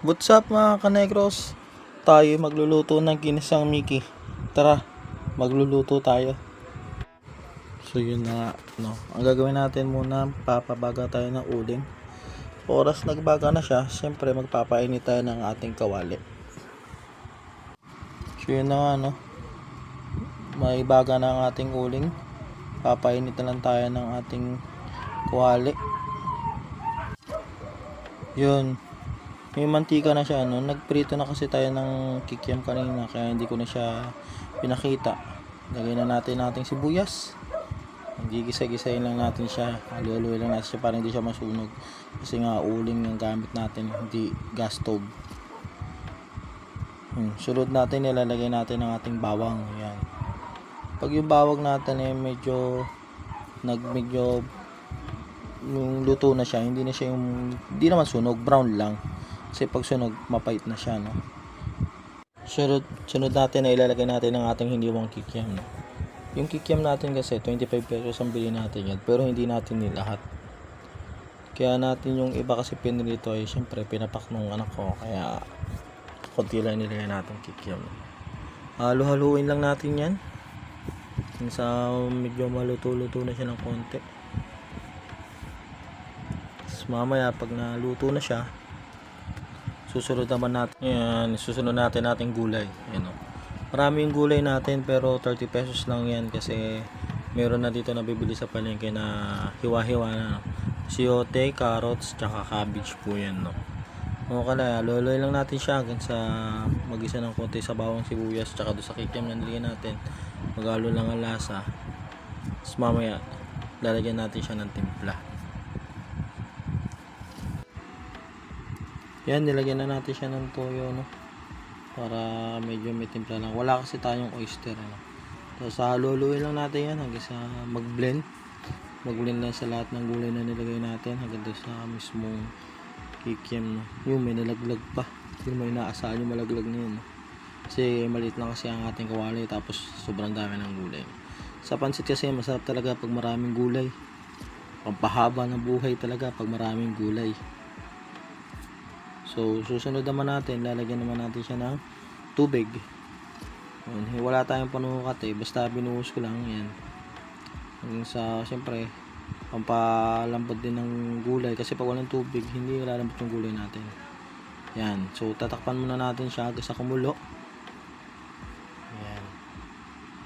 What's up mga kanegros? Tayo magluluto ng ginisang Mickey. Tara, magluluto tayo. So yun na nga, no. Ang gagawin natin muna, papabaga tayo ng uling. Oras nagbaga na siya, siyempre magpapainit tayo ng ating kawali. So yun na nga, no. May baga na ang ating uling. Papainit na lang tayo ng ating kawali. Yun. May mantika na siya, no? Nagprito na kasi tayo ng kikiam kanina, kaya hindi ko na siya pinakita. Lagyan na natin ating sibuyas. Gigisa-gisayin lang natin siya. Halu-haluin lang natin siya para hindi siya masunog. Kasi nga uling yung gamit natin, hindi gas stove. Sunod natin, nilalagay natin ang ating bawang. Yan. Pag yung bawang natin medyo yung luto na siya, hindi hindi naman sunog, brown lang. Kasi pag sunog, mapait na siya, no? Sunod natin na ilalagay natin ang ating hiniwang kikiam, no? Yung kikiam natin kasi 25 pesos ang bili natin yan, pero hindi natin nilahat. Kaya natin yung iba kasi pinilito ay syempre pinapak nung anak ko, kaya konti lang nilagay natin kikiam. Halo-haluin lang natin yan. Sa medyo maluto-luto na siya ng konti. Tapos mamaya pag naluto na siya, susunod natin ating gulay. Ayan, marami yung gulay natin pero 30 pesos lang yan kasi meron na dito nabibili sa palengke na hiwa-hiwa na. Siote, carrots, tsaka cabbage po yan, no. Okay, loloy lang natin siya hanggang sa magisa ng konti sa bawang sibuyas tsaka doon sa kikiam na nilagyan natin. Magalo lang ang lasa. Tapos mamaya lalagyan natin siya ng timpla. Yan, nilagyan na natin siya ng toyo, no, para medyo may timpla lang. Wala kasi tayong oyster, no. So haluhaluin lang natin yan hanggang sa mag-blend lang sa lahat ng gulay na nilagay natin hanggang sa mismong kikiam, no. Yung may nalaglag pa, hindi mo inaasahan yung malaglag na yun, no. Kasi maliit lang kasi ang ating kawali, tapos sobrang dami ng gulay. Sa pansit kasi masarap talaga pag maraming gulay. Pampahaba ng buhay talaga pag maraming gulay. So susunod naman natin, lalagyan naman natin siya ng tubig. Wala tayong panukat basta binuhos ko lang yan. Sa siyempre pampalambot din ng gulay kasi pag walang tubig hindi lalambot yung gulay natin. Yan, so tatakpan muna natin siya hanggang sa kumulo.